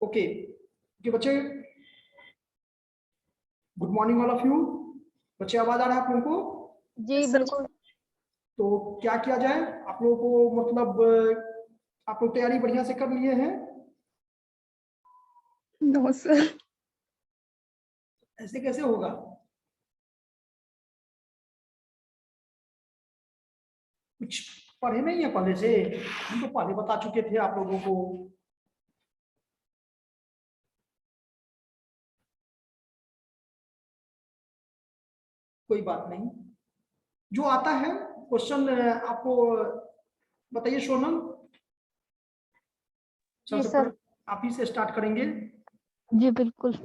Okay okay बच्चे, good morning all of you. बच्चे आवाज आ रहा है आप लोगों को? जी बिल्कुल। तो क्या किया जाए आप लोगों को, मतलब आप लोग तैयारी बढ़िया से कर लिए हैं? No sir. ऐसे कैसे होगा? कुछ पढ़े नहीं है पहले से? हम तो पहले बता चुके थे आप लोगों को। कोई बात नहीं, जो आता है क्वेश्चन आपको बताइए। सोनल, जी सबसे सर। पहले आप ही से स्टार्ट करेंगे। जी बिल्कुल।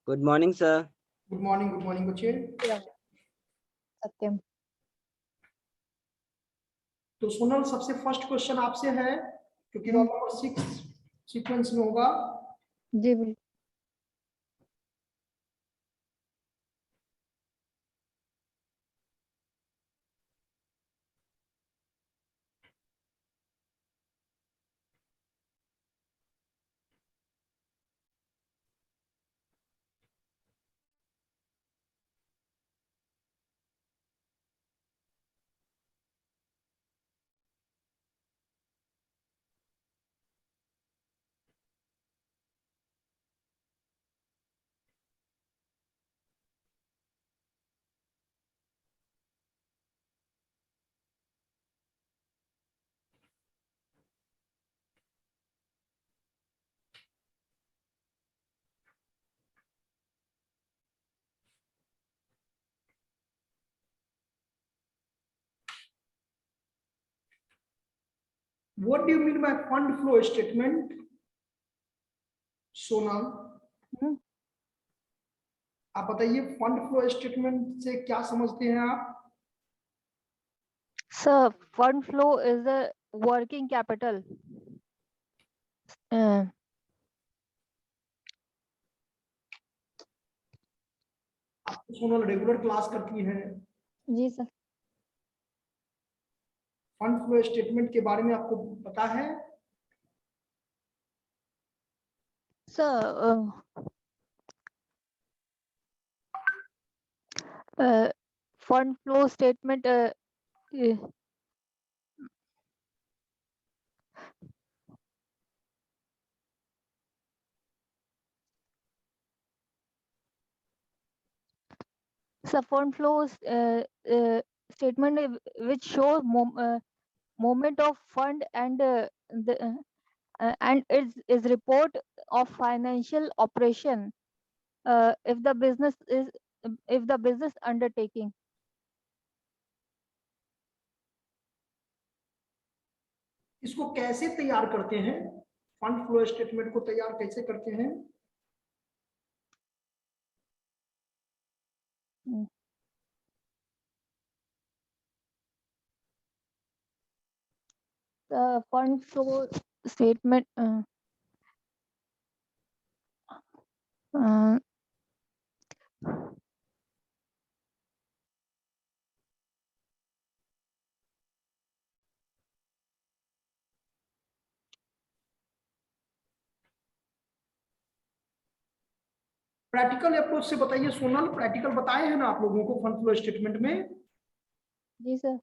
Good morning sir. Good morning बच्चे। सत्यम। तो सोनल, सबसे फर्स्ट क्वेश्चन आपसे है, क्योंकि रोल नंबर 6 सीक्वेंस में होगा। जी बिल्कुल। What do you mean bye fund flow statement? Sonal, आप बताइए, फंड फ्लो स्टेटमेंट से क्या समझते हैं आप? Sir fund flow is the working capital. आप तो सोनल रेगुलर क्लास करती हैं, जी सर। फंड फ्लो स्टेटमेंट के बारे में आपको पता है? Sir fund flow statement fund flows statement which shows movement of fund and and is report of financial operation if the business undertaking. इसको कैसे तैयार करते हैं? फंड फ्लो स्टेटमेंट को तैयार कैसे करते हैं? The fund flow statement uh, practical approach से बताइए सोनल, प्रैक्टिकल बताए हैं ना आप लोगों को फंड फ्लो स्टेटमेंट में? जी सर।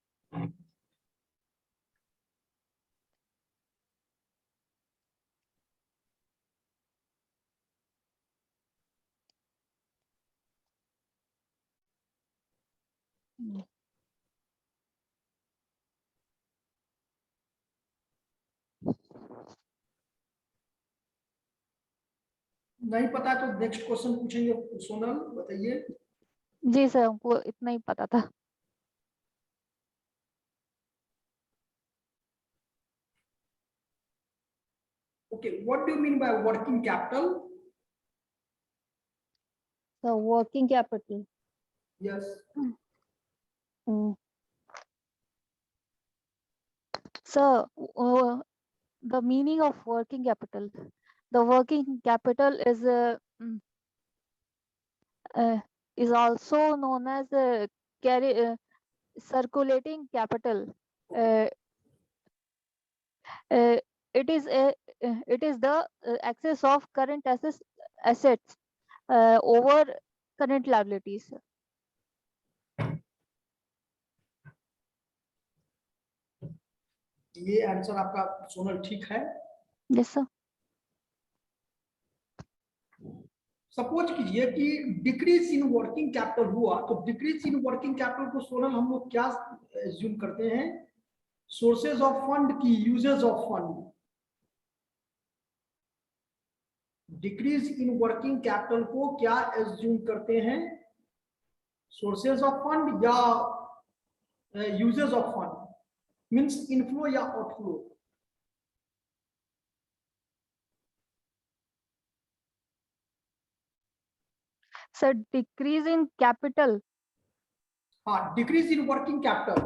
नहीं पता तो नेक्स्ट क्वेश्चन पूछेंगे। सोनल बताइए। जी सर, हमको इतना ही पता था। Okay, what do you mean by working capital? So working capital. Yes. So the meaning of working capital. The working capital is also known as circulating capital. It is the excess of current assets over current liabilities. ये answer आपका सोनल ठीक है। Yes sir. Suppose कीजिए कि decrease in working capital हुआ, तो decrease in working capital को सोनल हम लोग क्या एज्यूम करते हैं? सोर्सेज ऑफ फंड की usages of fund. Decrease in working capital को क्या एज्यूम करते हैं? सोर्सेज ऑफ फंड या usages of fund, means inflow या outflow. Sir, decrease in capital. हाँ, डिक्रीज इन वर्किंग कैपिटल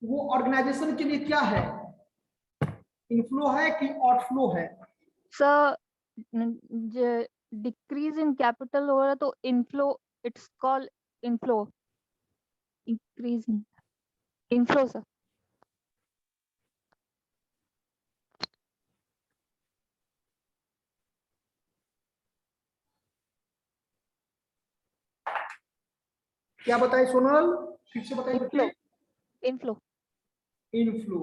वो ऑर्गेनाइजेशन के लिए क्या है? इनफ्लो है कि आउटफ्लो है? Sir, decrease in capital हो रहा तो inflow, it's called inflow. Increase in inflow sir. क्या बताए सोनल? फिर से बताइए Inflow. बच्चे। Inflow. Inflow.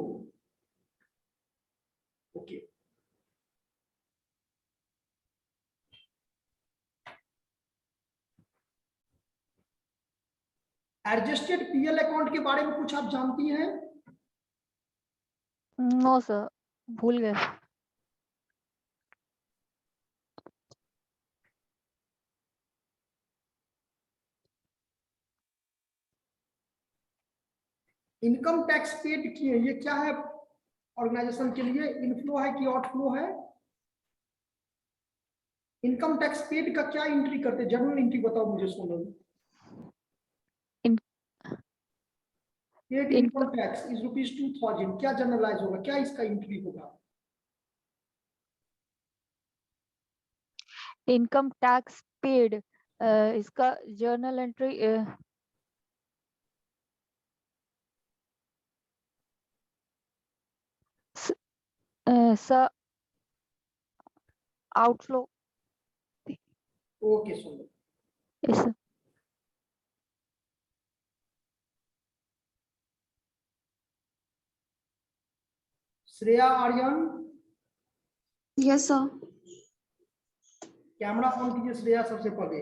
Okay. Adjusted PL account के बारे में कुछ आप जानती हैं? No sir, भूल गए। इनकम टैक्स पेड किए, ये क्या है ऑर्गेनाइजेशन के लिए? इनफ्लो है कि आउटफ्लो है? इनकम टैक्स पेड का क्या एंट्री करते हैं? जनरल एंट्री बताओ मुझे Sonal. Paid income tax is ₹2000, क्या जनरलाइज होगा? क्या इसका एंट्री होगा? इनकम टैक्स पेड, इसका journal entry sir outflow. Okay Sonal. Yes sir. Shreya Aryan, yes sir. Camera on कीजिए श्रेया सबसे पहले।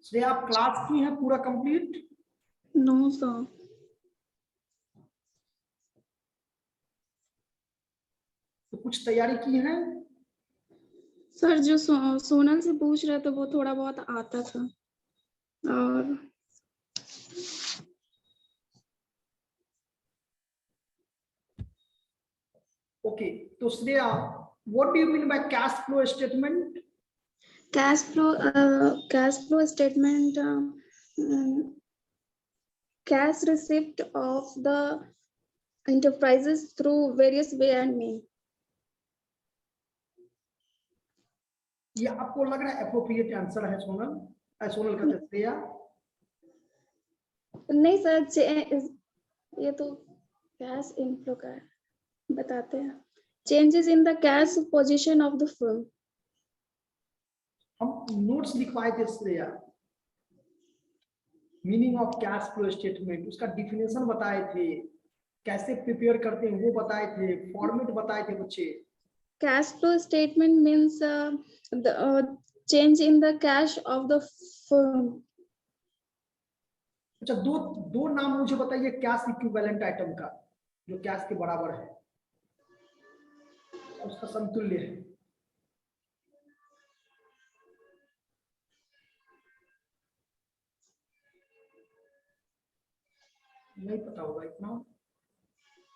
श्रेया आप क्लास की हैं पूरा कंप्लीट? No sir. तो कुछ तैयारी की है? सर जो सोनल से पूछ रहे थे वो थोड़ा बहुत आता था। और ओके, तो Shreya what do you mean by cash flow statement? Cash flow statement, cash receipt of the enterprises through various way and mean. ये आपको लग रहा है एप्रोप्रिएट आंसर है सोनल? सोनल कहते हैं श्रेया। नहीं सर, ये तो कैश इनफ्लो का है, बताते हैं। Changes in the cash position of the firm. हम नोट्स लिखवाए थे Shreya, meaning of cash flow statement, उसका डिफिनेशन बताए थे। कैसे प्रिपेयर करते हैं वो बताए थे, फॉर्मेट बताए थे बच्चे। Cash flow statement means the change in the cash of the firm. अच्छा, दो नाम मुझे बताइए कैश इक्विवेलेंट आइटम का, जो कैश के बराबर है, उसका समतुल्य है। नहीं पता होगा इतना,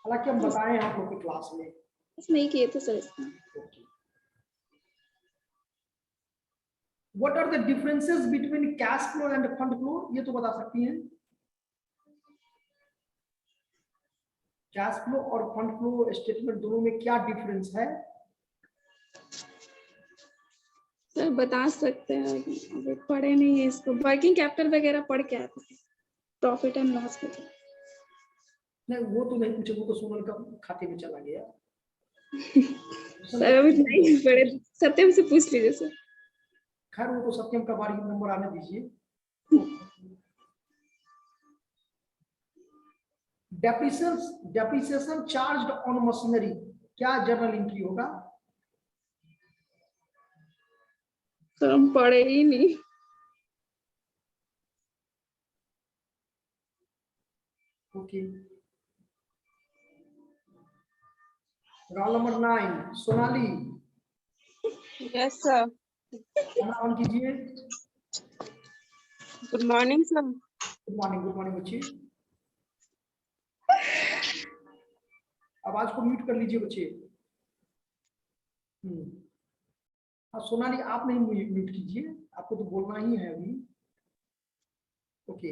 हालांकि हम बताए हैं आप लोग की क्लास में। नहीं किए थे सर इसका। What are the differences between cash flow and fund flow? ये तो बता सकती हैं। कैश फ्लो और फंड फ्लो स्टेटमेंट दोनों में क्या डिफरेंस है? सर बता सकते हैं, अभी पढ़े नहीं है इसको। वर्किंग कैपिटल वगैरह पढ़ के आए थे, प्रॉफिट एंड लॉस वगैरह। नहीं वो तो नहीं पूछे, वो तो सोनल का खाते में चला गया। सर अभी नहीं पढ़े, सत्यम से पूछ लीजिए सर। खैर वो तो सत्यम का बारी नंबर आने दीजिए। डेप्रिसिएशन चार्ज्ड ऑन मशीनरी, क्या जर्नल एंट्री होगा? सर हम पढ़े ही नहीं। Okay, roll number 9 Sonali. Yes sir. On कीजिए। Good morning sir. Good morning बच्चे। आवाज को म्यूट कर लीजिए बच्चे। हाँ सोनाली आप नहीं म्यूट कीजिए, आपको तो बोलना ही है अभी। ओके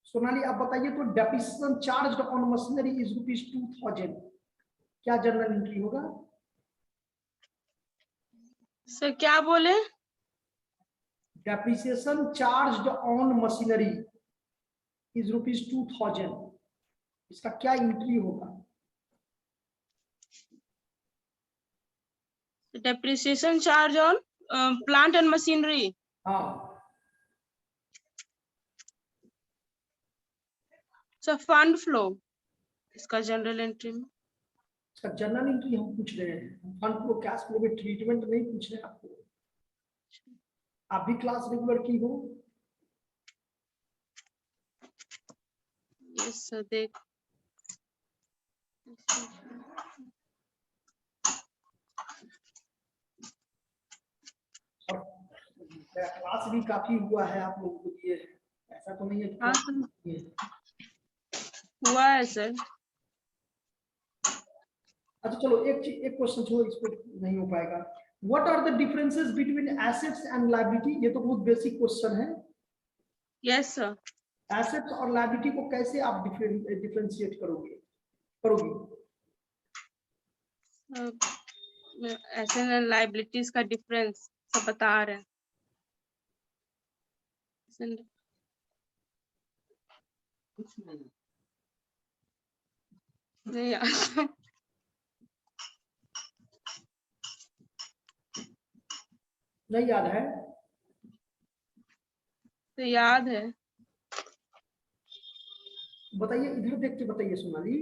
सोनाली आप बताइए, तो depreciation charged on machinery is ₹2000, क्या जर्नल एंट्री होगा? सर क्या बोले? Depreciation charged on machinery is ₹2000, इसका क्या एंट्री होगा? Depreciation charge on plant and machinery. हाँ सर फंड फ्लो, इसका जनरल एंट्री में। इसका जनरल एंट्री हम पूछ रहे हैं, फंड फ्लो कैश फ्लो में ट्रीटमेंट नहीं पूछ रहे हैं आपको। आप भी क्लास रेगुलर की हो? यस सर देख। क्लास भी काफी हुआ है आप लोगों को दिए, ऐसा तो नहीं है कि हाँ class सर नहीं है। हुआ है सर। अच्छा चलो एक क्वेश्चन छोड़ो, इस पे नहीं हो पाएगा। What are the differences between assets and liability? ये तो बहुत बेसिक क्वेश्चन है। Yes sir. एसेट्स और लायबिलिटी को कैसे आप डिफरेंशिएट करोगी? एसेट एंड लायबिलिटीज का डिफरेंस सब बता रहे हैं। नहीं यार। नहीं याद है? तो याद है। बताइए, इधर देख के बताइए सोनाली।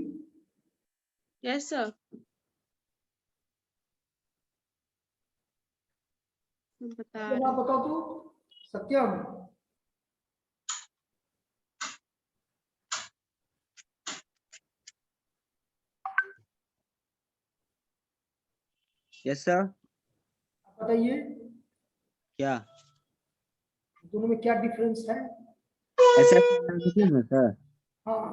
यस सर बता तो रहे आप बताओ तो सत्यम। Yes sir. बताइए क्या दोनों में क्या डिफरेंस है? एसेट में सर? हाँ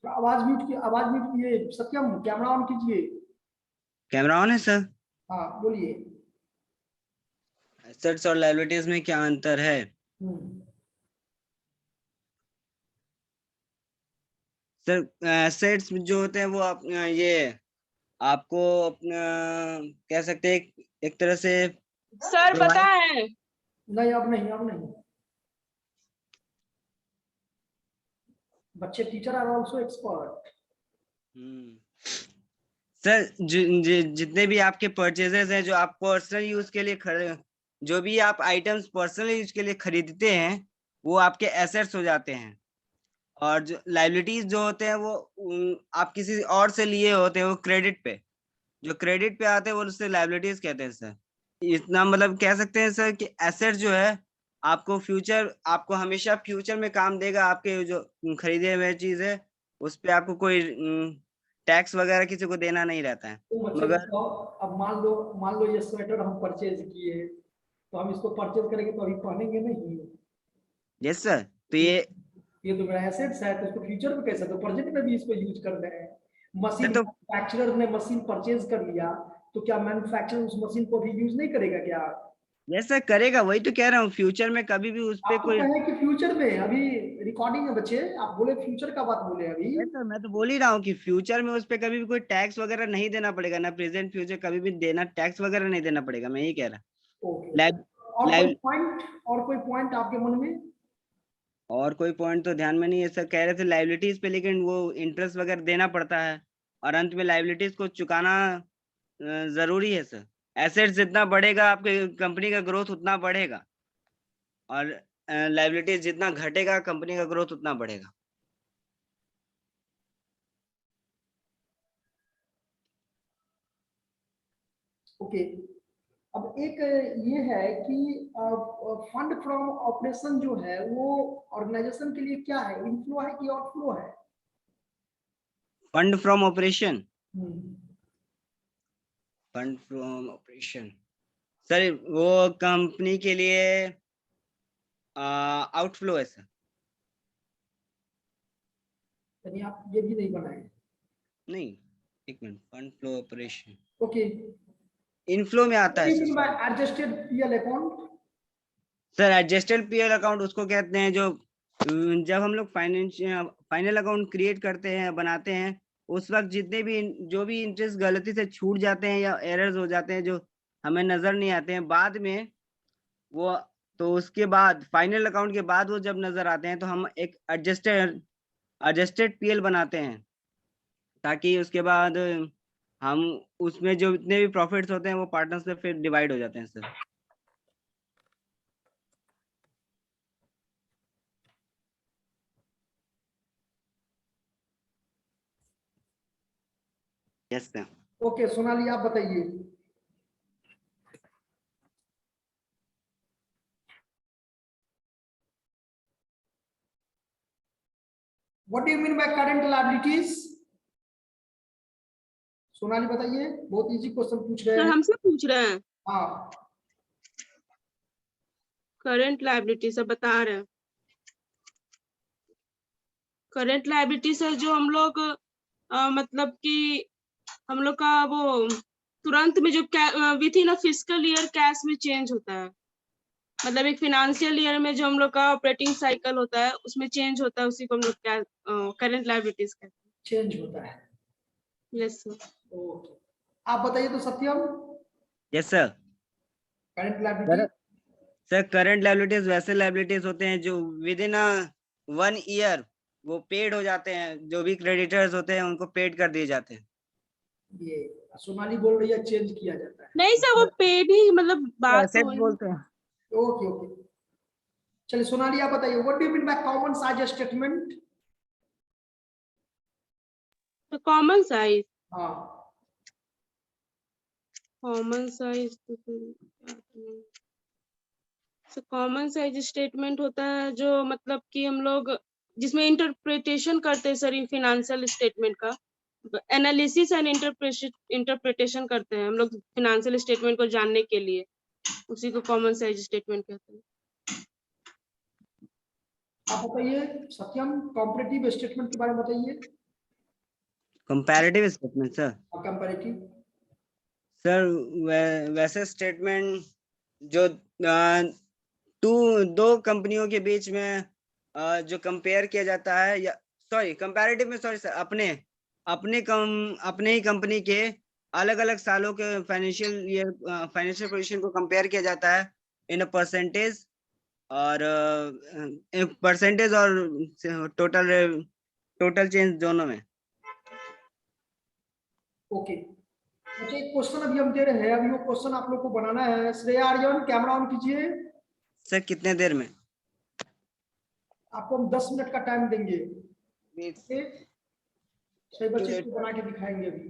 आवाज म्यूट किए। सत्यम कैमरा ऑन कीजिए। कैमरा ऑन है सर। हाँ बोलिए। एसेट्स और लायबिलिटीज में क्या अंतर है? सर एसेट्स जो होते हैं वो आप ये आपको अपना कह सकते हैं एक तरह से सर पता है। नहीं अब नहीं बच्चे teacher are also expert. Sir जितने भी आपके परचेजेस हैं जो आप पर्सनल यूज के लिए जो भी आप आइटम्स पर्सनल यूज के लिए खरीदते हैं वो आपके एसेट्स हो जाते हैं। और जो लाइबिलिटीज जो होते हैं वो आप किसी और से लिए होते हैं, वो क्रेडिट पे, जो क्रेडिट पे आते हैं वो उससे लाइबिलिटीज कहते हैं सर। इतना मतलब कह सकते हैं सर कि एसेट जो है आपको हमेशा फ्यूचर में काम देगा। आपके जो खरीदे हुए चीज है उस पे आपको कोई टैक्स वगैरह किसी को देना नहीं रहता है। तो बच्चे मगर बताओ, अब मान लो ये स्वेटर हम परचेज किए, तो हम इसको परचेज करेंगे तो अभी पहनेंगे नहीं। यस सर, तो ये तो मेरा एसेट्स है, तो इसको फ्यूचर में कैसे, तो प्रेजेंट में भी इसको यूज कर रहे हैं। मशीन तो मैन्युफैक्चरर ने मशीन परचेज कर लिया, तो क्या मैन्युफैक्चरर उस मशीन को भी यूज नहीं करेगा क्या? यस सर करेगा, वही तो कह रहा हूँ, फ्यूचर में कभी भी उस पे आप तो कोई। कहें कि फ्यूचर में, अभी रिकॉर्डिंग में बच्चे आप बोले फ्यूचर का बात बोले अभी। यस सर, मैं तो बोल ही रहा हूँ कि फ्यूचर में उस पे कभी भी कोई टैक्स वगैरह नहीं देना पड़ेगा, ना प्रेजेंट फ्यूचर कभी भी देना टैक्स वगैरह नहीं देना पड़ेगा, मैं यही कह रहा। ओके, लाइव लाइव और कोई पॉइंट आपके मन में? और कोई पॉइंट तो ध्यान में नहीं है सर, कह रहे थे लाइबिलिटीज पे, लेकिन वो इंटरेस्ट वगैरह देना पड़ता है और अंत में लाइबिलिटीज को चुकाना जरूरी है सर। एसेट जितना बढ़ेगा आपके कंपनी का ग्रोथ उतना बढ़ेगा, और लाइबिलिटीज जितना घटेगा कंपनी का ग्रोथ उतना बढ़ेगा। ओके, अब एक ये है कि फंड फ्रॉम ऑपरेशन जो है वो ऑर्गेनाइजेशन के लिए क्या है, इनफ्लो है कि आउटफ्लो है? Fund from operation, hmm, fund from operation sir वो कंपनी के लिए आउटफ्लो है सर। यानी आप ये भी नहीं बनाए। नहीं, एक minute, fund flow operation okay, inflow में आता है sir. Adjusted PL account. Sir adjusted PL account उसको कहते हैं जो जब हम लोग फाइनल अकाउंट क्रिएट करते हैं, बनाते हैं, उस वक्त जितने भी जो भी इंटरेस्ट गलती से छूट जाते हैं या एरर्स हो जाते हैं जो हमें नजर नहीं आते हैं बाद में, वो तो उसके बाद फाइनल अकाउंट के बाद वो जब नजर आते हैं तो हम एक एडजस्टेड पीएल बनाते हैं, ताकि उसके बाद हम उसमें जो इतने भी प्रॉफिट्स होते हैं वो पार्टनर्स में फिर डिवाइड हो जाते हैं sir. Yes sir. Okay Sonali आप बताइए। What do you mean by current liabilities? Sonali बताइए, बहुत इजी क्वेश्चन पूछ रहे सर हैं। हमसे पूछ रहे हैं हाँ, करंट लायबिलिटी सब बता रहे हैं। करंट लायबिलिटी सर जो हम लोग मतलब कि हम लोग का वो तुरंत में जो with in a physical year cash में चेंज होता है, मतलब एक फाइनेंशियल ईयर में जो हम लोग का ऑपरेटिंग साइकिल होता है उसमें चेंज होता है, उसी को हम लोग करंट लायबिलिटीज कहते हैं। चेंज होता है। Yes sir. ओके, आप बताइए तो Satyam, yes sir. Current liability. Sir current liabilities वैसे लायबिलिटीज होते हैं जो विद इन 1 ईयर वो पेड हो जाते हैं, जो भी क्रेडिटर्स होते हैं उनको पेड कर दिए जाते हैं। ये सोनाली बोल रही है चेंज किया जाता है। नहीं सर वो पेड ही, मतलब बात तो एसेट्स बोलते हैं। ओके ओके, चलिए सोनाली आप बताइए, what do you mean by common size statement? Common size. हाँ, common size common size statement होता है जो मतलब कि हम लोग जिसमें इंटरप्रिटेशन करते हैं सर, फिनेंशियल स्टेटमेंट का एनालिसिस एंड इंटरप्रिटेशन करते हैं हम लोग फिनेंशियल स्टेटमेंट को जानने के लिए, उसी को कॉमन साइज स्टेटमेंट कहते हैं। आप बताइए सत्यम, कॉम्परेटिव स्टेटमेंट के बारे में बताइए। Comparative statement sir. Comparative sir वैसे स्टेटमेंट जो दो कंपनियों के बीच में जो कंपेयर किया जाता है, या सॉरी कंपैरेटिव में, सॉरी सर, अपने ही कंपनी के अलग अलग सालों के फाइनेंशियल पोजीशन को कंपेयर किया जाता है इन अ परसेंटेज और टोटल चेंज दोनों में। ओके, अच्छा एक क्वेश्चन अभी हम दे रहे हैं, अभी वो क्वेश्चन आप लोग को बनाना है। श्रेया आर्यन कैमरा ऑन कीजिए, सर कितने देर में? आपको हम 10 मिनट का टाइम देंगे। ओके, सही बच्चे इसको बना के दिखाएंगे अभी।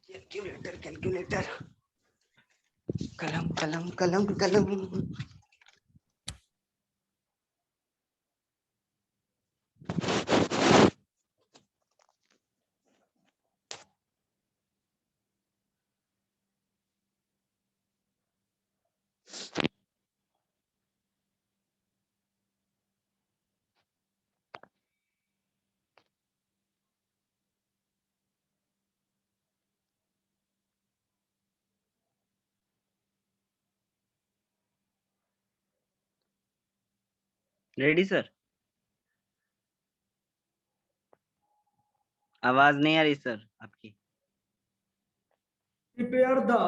कैलकुलेटर कैलकुलेटर, कलम कलम कलम कलम। Ready sir? आवाज नहीं आ रही सर आपकी। Prepare the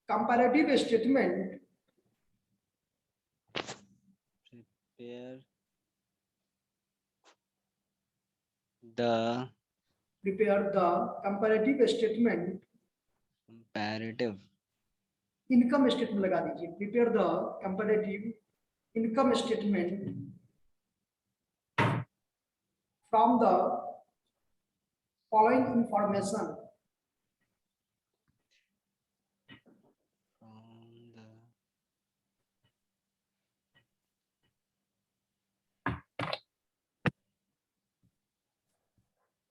comparative statement Prepare the prepare the comparative statement comparative income statement लगा दीजिए। prepare the comparative income statement from the following information. from the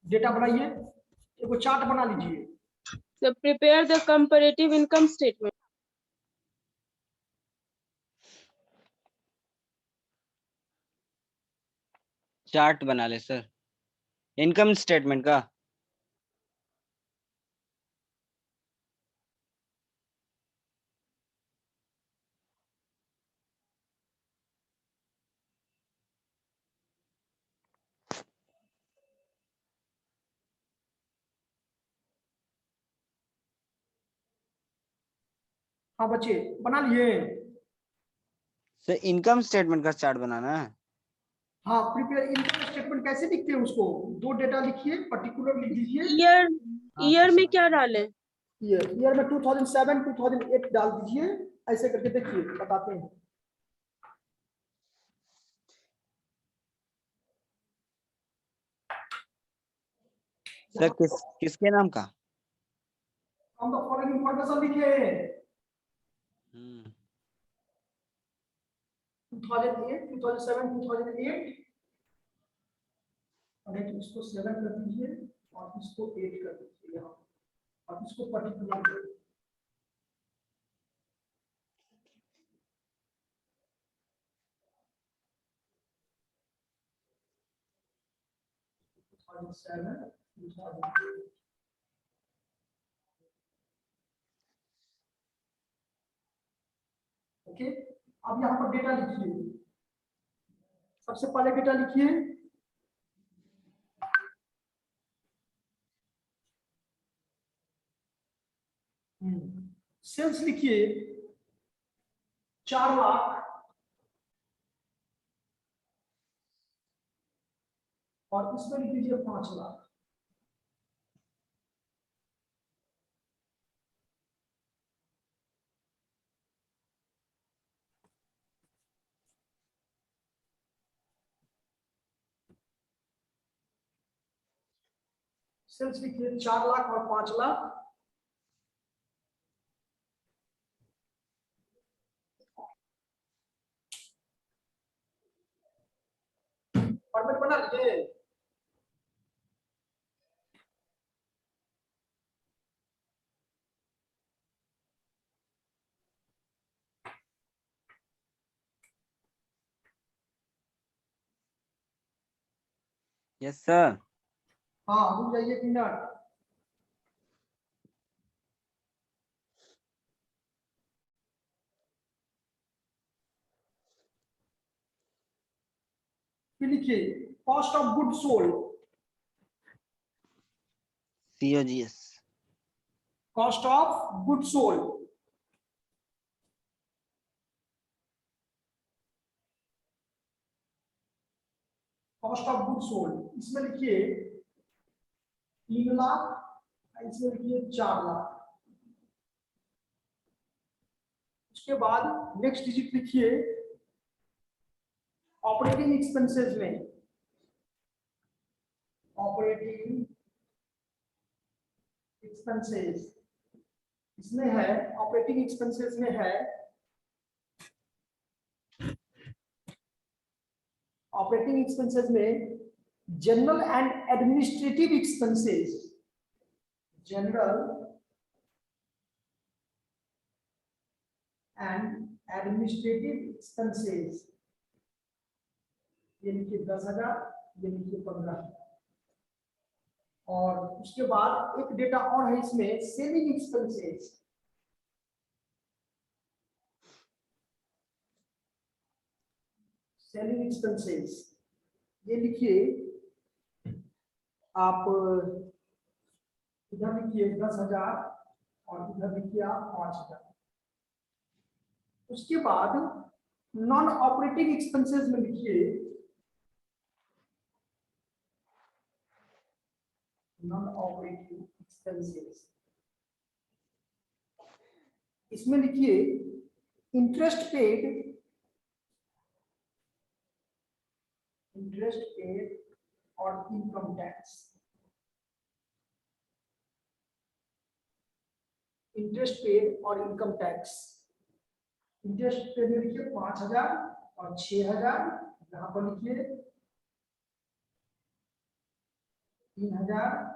data बनाइए, एगो चार्ट बना लीजिए। So prepare the comparative income statement. Chart बना ले sir income statement का। हाँ बच्चे बना लिए। सर इनकम स्टेटमेंट का चार्ट बनाना है। हाँ, प्रिपेयर इनकम स्टेटमेंट कैसे लिखते हैं उसको, दो डेटा लिखिए, पर्टिकुलर लिख दीजिए। ईयर में क्या डालें? ईयर में 2007 2008 डाल दीजिए, ऐसे करके देखिए बताते हैं। सर किसके नाम का? हम तो फॉलोइंग इंफॉर्मेशन लिखे 2008 2007 2008, और एक इसको 7 कर दीजिए और इसको 8 कर दीजिए यहाँ, और इसको पर्टिकुलर कर दीजिए। 2007 2008। ओके, अब यहाँ पर डेटा लिखिए। सबसे पहले डेटा लिखिए सेल्स लिखिए 4 लाख और इसमें लिख दीजिए 5 लाख। सेल्स लिखिए 4 लाख और 5 लाख। फॉर्मेट बना लीजिए। Yes sir. हाँ रुक जाइए एक मिनट। फिर लिखिए cost of good sold. COGS। Cost of good sold. Cost of good sold इसमें लिखिए 3 लाख, इसमें लिखिए 4 लाख। उसके बाद नेक्स्ट डिजिट लिखिए ऑपरेटिंग एक्सपेंसेस में ऑपरेटिंग एक्सपेंसेस, इसमें है ऑपरेटिंग एक्सपेंसेस में है ऑपरेटिंग एक्सपेंसेस में general and administrative expenses, general and administrative expenses, ये लिखिए 10,000, ये लिखिए 15,000। और उसके बाद एक डेटा और है इसमें सेलिंग एक्सपेंसेस, सेलिंग एक्सपेंसेस, ये लिखिए आप, इधर लिखिए 10,000 और इधर लिखिए आप 5,000। उसके बाद नॉन ऑपरेटिंग एक्सपेंसेस में लिखिए नॉन ऑपरेटिंग एक्सपेंसेस, इसमें लिखिए इंटरेस्ट पेड, इंटरेस्ट पेड और इनकम टैक्स, इंटरेस्ट पेड और इनकम टैक्स। इंटरेस्ट पेड में लिखिए 5,000 और 6,000, यहाँ पर लिखिए 3,000,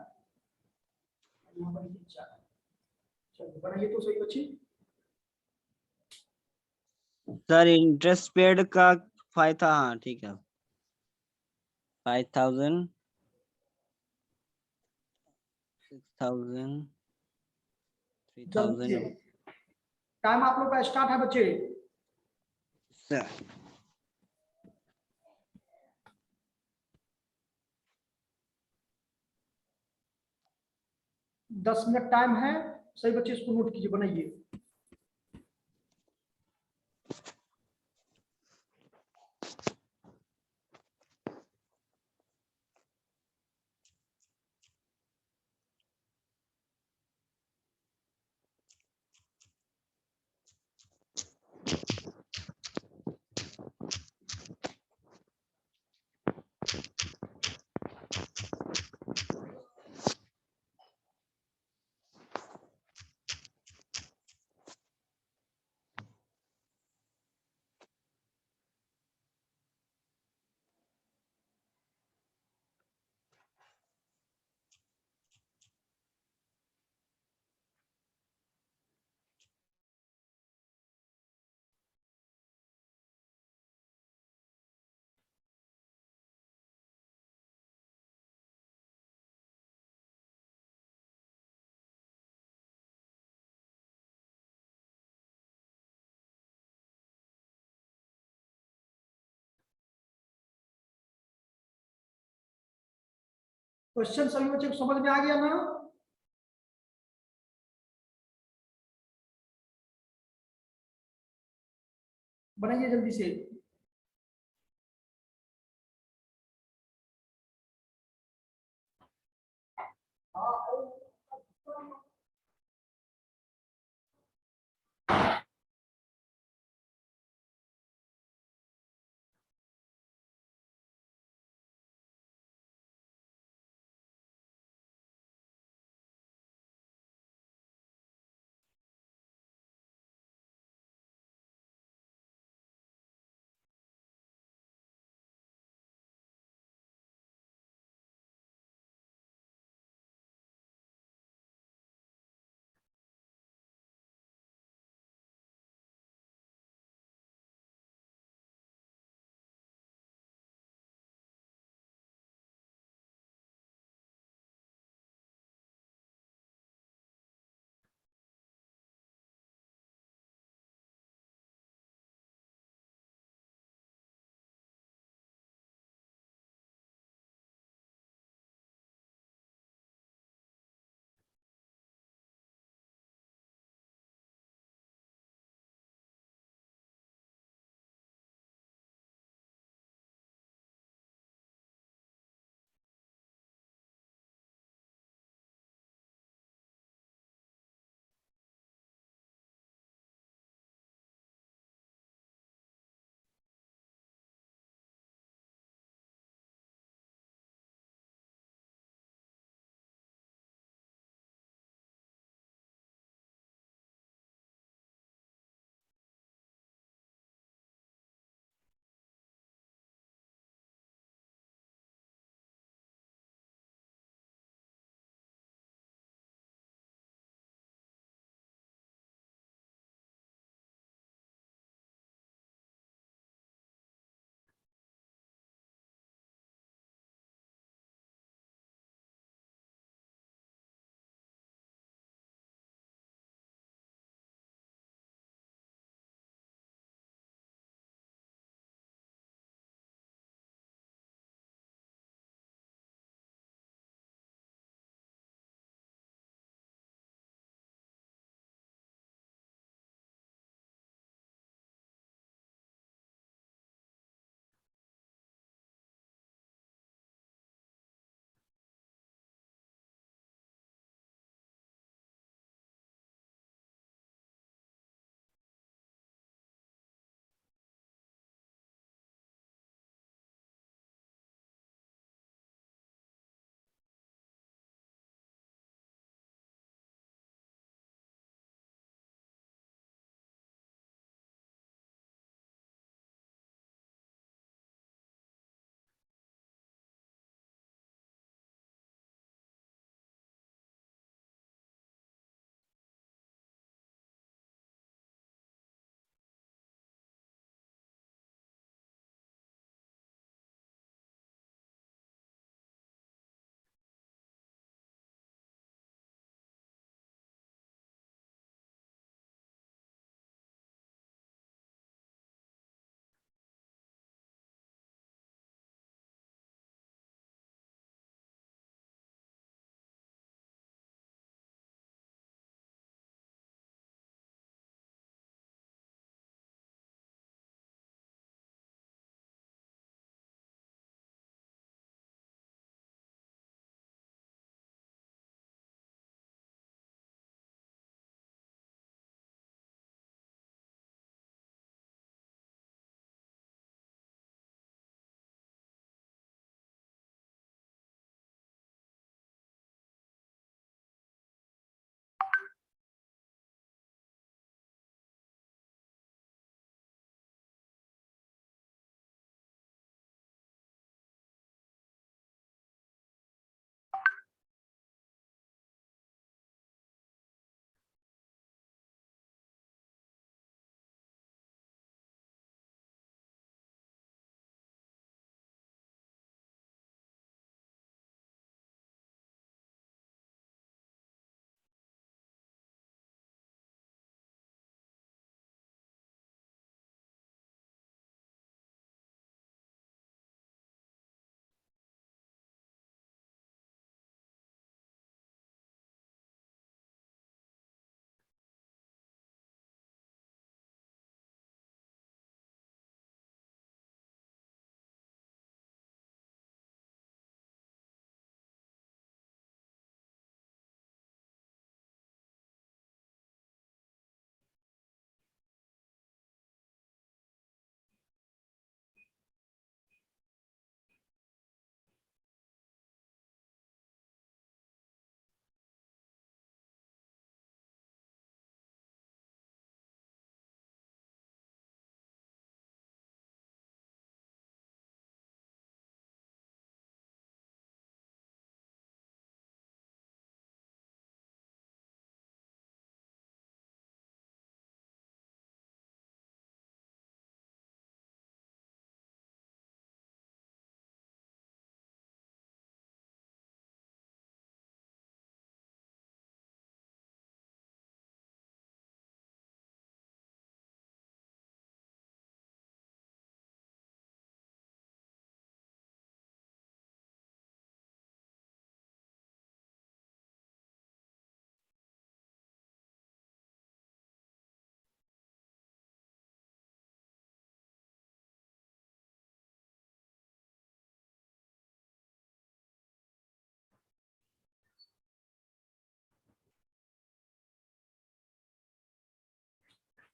यहाँ पर लिखिए 4। चलिए बनाइए तो सही बच्ची। सर इंटरेस्ट पेड का 5 था, हाँ ठीक है, 5,000, 6,000, 3,000। टाइम आप लोग का स्टार्ट है बच्चे। सर 10 मिनट टाइम है, सही बच्चे इसको नोट कीजिए, बनाइए। क्वेश्चन सभी बच्चे को समझ में आ गया ना? बनाइए जल्दी से।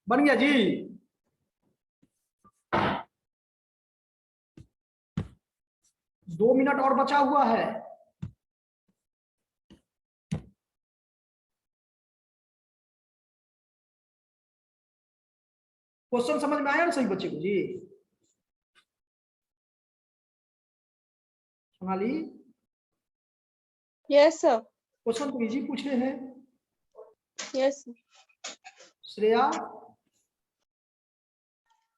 बन गया जी। दो मिनट और बचा हुआ है। क्वेश्चन समझ में आया ना सही बच्चे को जी? Sonali, yes sir. क्वेश्चन तो इजी पूछे हैं। Yes Shreya,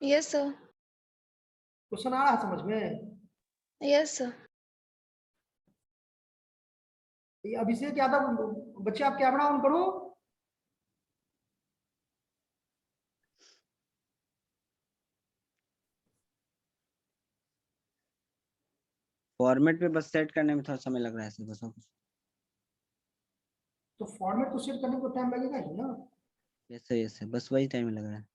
Yes, sir. Question आ रहा है समझ में? Yes, sir. ये अभिषेक यादव, बच्चे आप कैमरा ऑन करो। फॉर्मेट पे बस सेट करने में थोड़ा समय लग रहा है सर, बस और कुछ। तो फॉर्मेट तो सेट करने को टाइम लगेगा ही ना। यस सर, बस वही टाइम लग रहा है।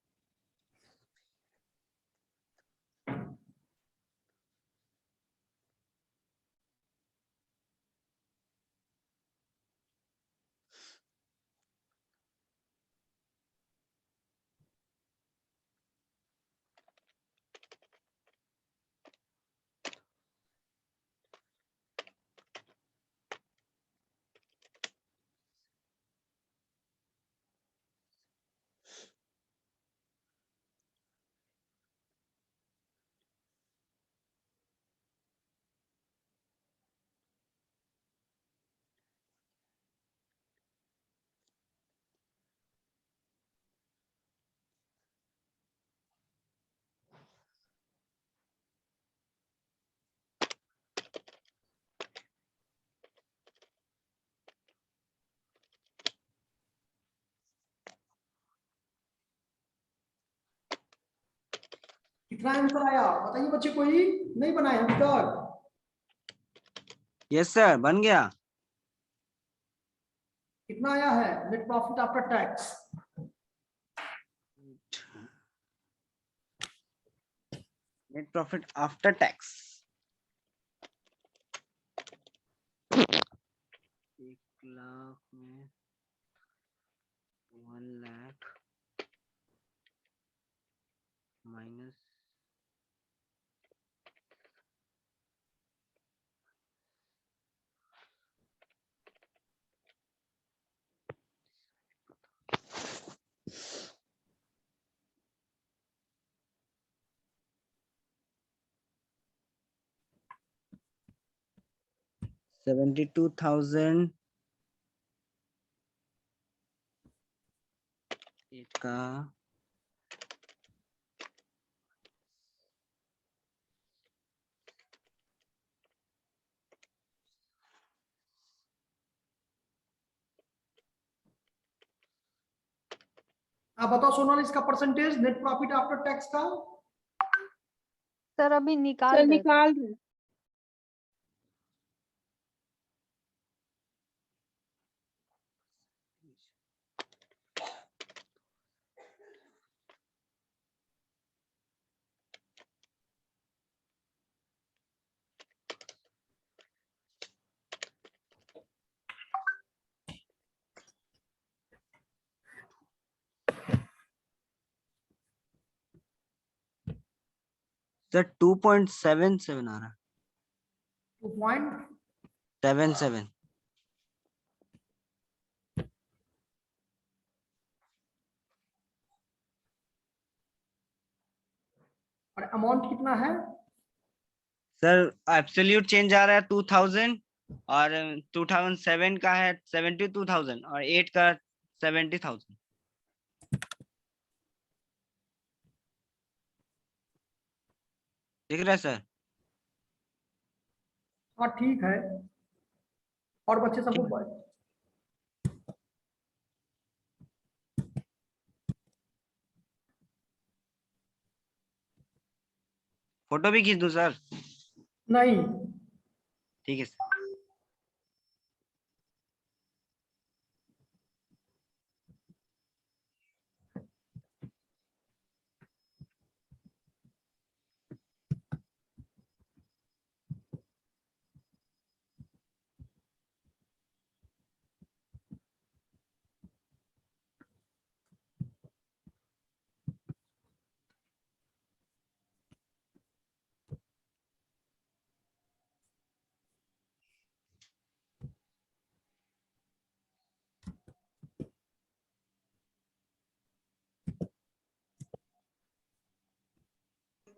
कितना आंसर आया बताइए बच्चे, कोई नहीं बनाया अभी तक? यस सर, बन गया। कितना आया है net profit after tax? Net profit after tax 1,00,000 में 1,00,000 माइनस $72,000 का आप बताओ सोनाली, इसका percentage net profit after tax का? सर अभी निकाल सर रहे थे। निकाल रहे। सर 2.77 आ रहा है। 2.77। 77 और अमाउंट कितना है? सर एब्सोल्यूट चेंज आ रहा है 2,000 और 2007 का है 72,000 और 8 का 70,000। दिख रहा है सर? हाँ ठीक है। और बच्चे सबको फोटो भी खींच दूं सर? नहीं। ठीक है सर।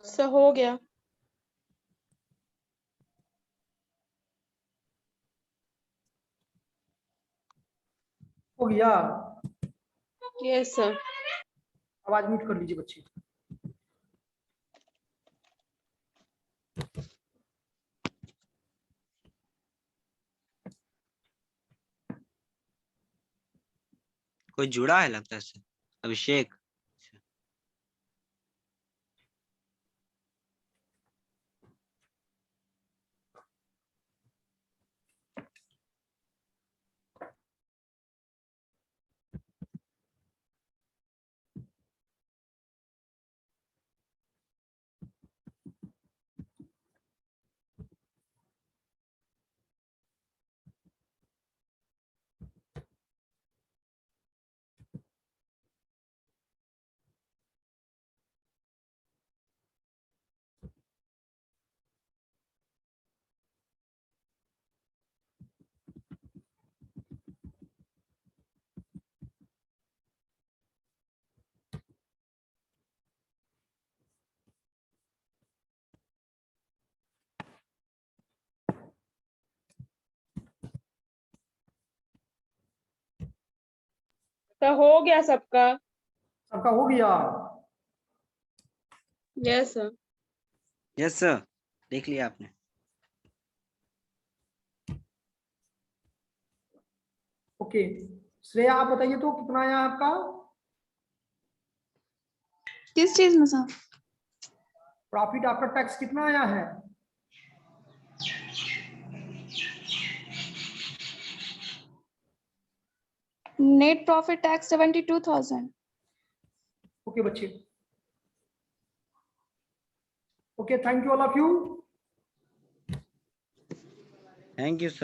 सर हो गया। हो गया। Yes sir. आवाज म्यूट कर लीजिए बच्चे। कोई जुड़ा है लगता है सर, अभिषेक। सर हो गया सबका। सबका हो गया। Yes sir. यस सर, देख लिया आपने। ओके श्रेया आप बताइए तो कितना आया आपका? किस चीज में सर? प्रॉफिट आफ्टर टैक्स कितना आया है? Net profit tax 72,000। ओके बच्चे। Okay thank you all of you. Thank you sir.